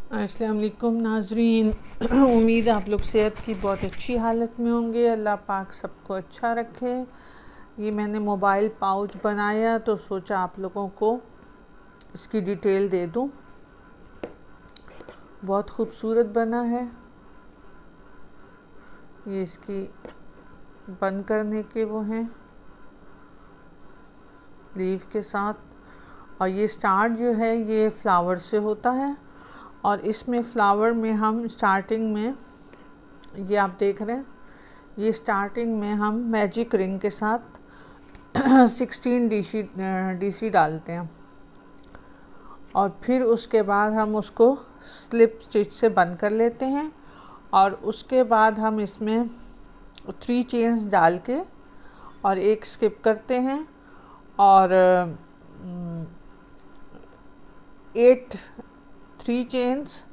अस्सलाम वालेकुम नाजरीन। उम्मीद है आप लोग सेहत की बहुत अच्छी हालत में होंगे। अल्लाह पाक सबको अच्छा रखे। ये मैंने मोबाइल पाउच बनाया तो सोचा आप लोगों को इसकी डिटेल दे दूं। बहुत खूबसूरत बना है। ये इसकी बंद करने के वो हैं लीव के साथ। और ये स्टार्ट जो है ये फ्लावर से होता है। और इसमें फ्लावर में हम स्टार्टिंग में, ये आप देख रहे हैं, ये स्टार्टिंग में हम मैजिक रिंग के साथ 16 डीसी डालते हैं। और फिर उसके बाद हम उसको स्लिप स्टिच से बंद कर लेते हैं। और उसके बाद हम इसमें 3 चेन्स डाल के और एक स्किप करते हैं और 8 3 चेन्स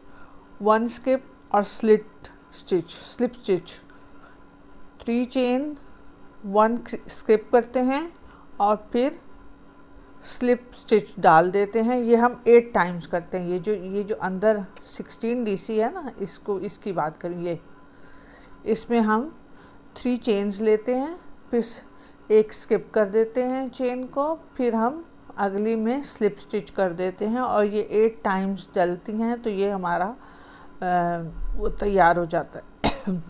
1 स्किप और स्लिप स्टिच 3 चेन 1 स्किप करते हैं और फिर स्लिप स्टिच डाल देते हैं। ये हम 8 टाइम्स करते हैं। ये जो अंदर 16 डीसी है ना, इसकी बात करेंगे। इसमें हम 3 चेन्स लेते हैं, फिर एक स्किप कर देते हैं चेन को, फिर हम अगली में स्लिप स्टिच कर देते हैं और ये 8 टाइम्स डलती हैं तो ये हमारा वो तैयार हो जाता है।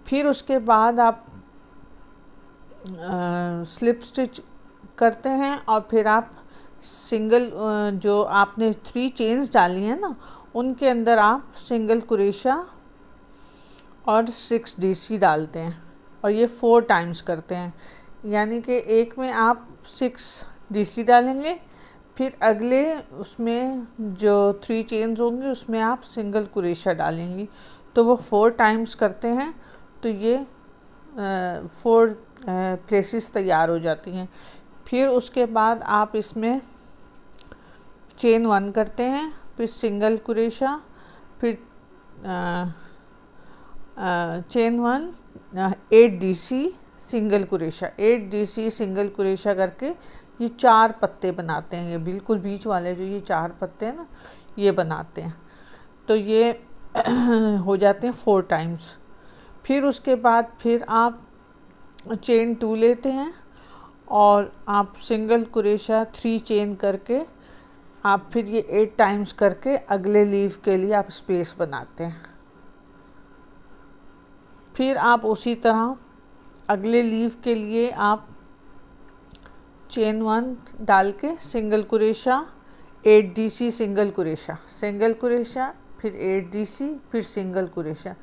फिर उसके बाद आप स्लिप स्टिच करते हैं और फिर आप सिंगल जो आपने 3 चेन्स डाली हैं ना, उनके अंदर आप सिंगल कुरेशा और 6 डीसी डालते हैं और ये 4 टाइम्स करते हैं। यानी कि एक में आप 6 डीसी डालेंगे, फिर अगले उसमें जो 3 चेन्स होंगे उसमें आप सिंगल कुरेशा डालेंगी, तो वो 4 टाइम्स करते हैं तो ये 4 प्लेसेस तैयार हो जाती हैं। फिर उसके बाद आप इसमें चेन 1 करते हैं, फिर सिंगल कुरेशा, फिर chain 1 8 DC single crochet, 8 DC single crochet करके ये 4 पत्ते बनाते हैं। ये बिल्कुल बीच वाले जो ये 4 पत्ते हैं ना, ये बनाते हैं। तो ये हो जाते हैं 4 टाइम्स। फिर उसके बाद फिर आप चेन 2 लेते हैं और आप सिंगल कुरेशा 3 चेन करके आप फिर ये 8 टाइम्स करके अगले लीव के लिए आप स्पेस बनाते हैं। फिर आप उसी तरह अगले लीव के लिए आप चेन 1 डाल के single crochet 8 DC single crochet, फिर 8 डीसी, फिर सिंगल कुरेशा,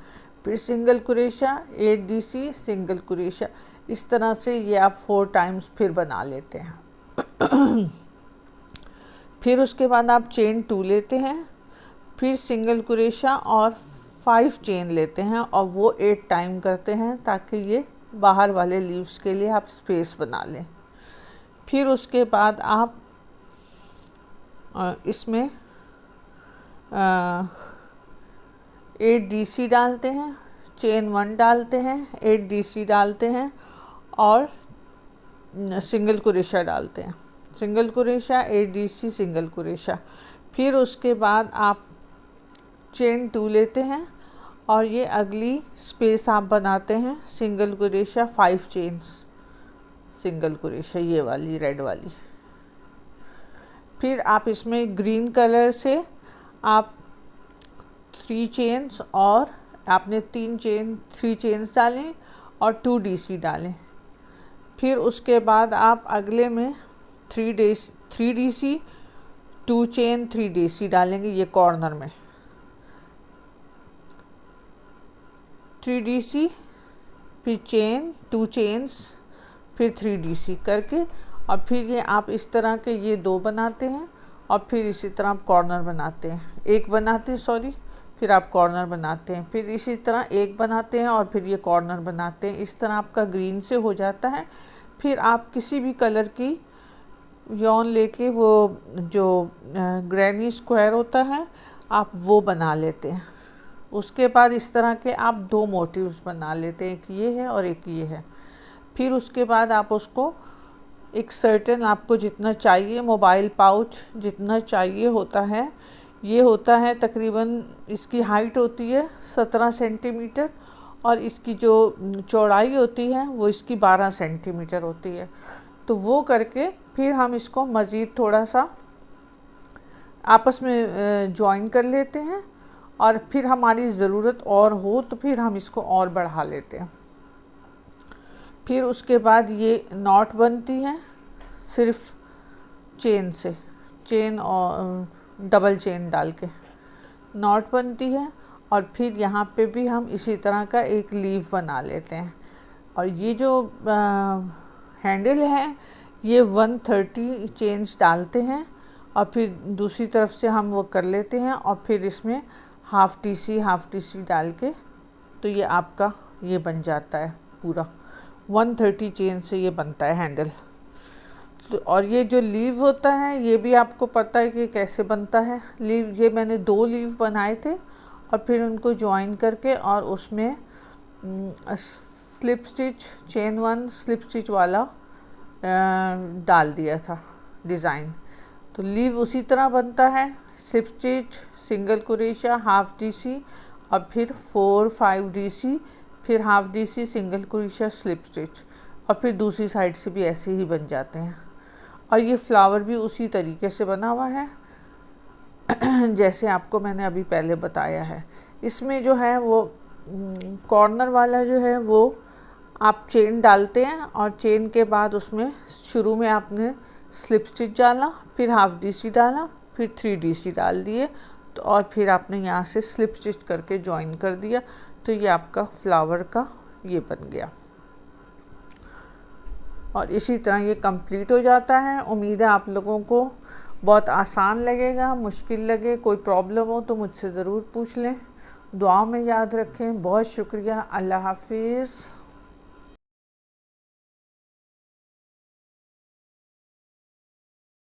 फिर सिंगल कुरेशा 8 डीसी सिंगल कुरेशा। इस तरह से ये आप 4 टाइम्स फिर बना लेते हैं। फिर उसके बाद आप चेन 2 लेते हैं, फिर सिंगल कुरेशा और 5 चेन लेते हैं और वो 8 टाइम करते हैं ताकि ये बाहर वाले लीव्स के लिए आप स्पेस बना लें। फिर उसके बाद आप इसमें 8 डीसी डालते हैं, चेन 1 डालते हैं, 8 डीसी डालते हैं और सिंगल कुरेशा डालते हैं, single crochet 8 DC single crochet. फिर उसके बाद आप चेन 2 लेते हैं और ये अगली स्पेस आप बनाते हैं सिंगल कुरेशा 5 चेन्स सिंगल कुरेशा, ये वाली रेड वाली। फिर आप इसमें ग्रीन कलर से आप 3 चेन्स और आपने 3 चेन्स डालें और 2 डीसी डालें। फिर उसके बाद आप अगले में 3 डीसी 2 चेन 3 डीसी डालेंगे। ये कॉर्नर में 3 डीसी, फिर चेन 2 चेन्स, फिर 3 डीसी करके और फिर ये आप इस तरह के ये 2 बनाते हैं और फिर इसी तरह आप कॉर्नर बनाते हैं, एक बनाते हैं सॉरी, फिर आप कॉर्नर बनाते हैं, फिर इसी तरह एक बनाते हैं और फिर ये कॉर्नर बनाते हैं। इस तरह आपका ग्रीन से हो जाता है। फिर आप किसी भी कलर की यॉन लेके वो जो ग्रैनी स्क्वायर होता है आप वो बना लेते हैं। उसके बाद इस तरह के आप 2 मोटिव्स बना लेते हैं, एक ये है और एक ये है। फिर उसके बाद आप उसको एक सर्टेन आपको जितना चाहिए, मोबाइल पाउच जितना चाहिए होता है, ये होता है तकरीबन, इसकी हाइट होती है 17 सेंटीमीटर और इसकी जो चौड़ाई होती है वो इसकी 12 सेंटीमीटर होती है। तो वो करके फिर हम इसको मज़ीद थोड़ा सा आपस में जॉइन कर लेते हैं और फिर हमारी ज़रूरत और हो तो फिर हम इसको और बढ़ा लेते हैं। फिर उसके बाद ये नॉट बनती है सिर्फ चेन से, चेन और डबल चेन डाल के नॉट बनती है। और फिर यहाँ पे भी हम इसी तरह का एक लीव बना लेते हैं। और ये जो हैंडल है ये 130 चेन्स डालते हैं और फिर दूसरी तरफ से हम वो कर लेते हैं और फिर इसमें हाफ़ टी सी डाल के तो ये आपका ये बन जाता है पूरा 130 चेन से ये बनता है हैंडल। तो और ये जो लीव होता है ये भी आपको पता है कि कैसे बनता है लीव। ये मैंने 2 लीव बनाए थे और फिर उनको ज्वाइन करके और उसमें slip stitch, chain 1 slip stitch वाला डाल दिया था डिज़ाइन। तो लीव उसी तरह बनता है, slip stitch, single crochet, half DC और फिर 4-5 DC, फिर half DC, single crochet, slip stitch और फिर दूसरी साइड से भी ऐसे ही बन जाते हैं। और ये फ्लावर भी उसी तरीके से बना हुआ है जैसे आपको मैंने अभी पहले बताया है। इसमें जो है वो कॉर्नर वाला जो है वो आप चेन डालते हैं और चेन के बाद उसमें शुरू में आपने स्लिप स्टिच डाला, फिर हाफ़ DC डाला, फिर 3 DC डाल दिए तो और फिर आपने यहाँ से स्लिप स्टिच करके ज्वाइन कर दिया तो ये आपका फ्लावर का ये बन गया। और इसी तरह ये कंप्लीट हो जाता है। उम्मीद है आप लोगों को बहुत आसान लगेगा। मुश्किल लगे, कोई प्रॉब्लम हो तो मुझसे ज़रूर पूछ लें। दुआ में याद रखें। बहुत शुक्रिया। अल्लाह हाफिज़।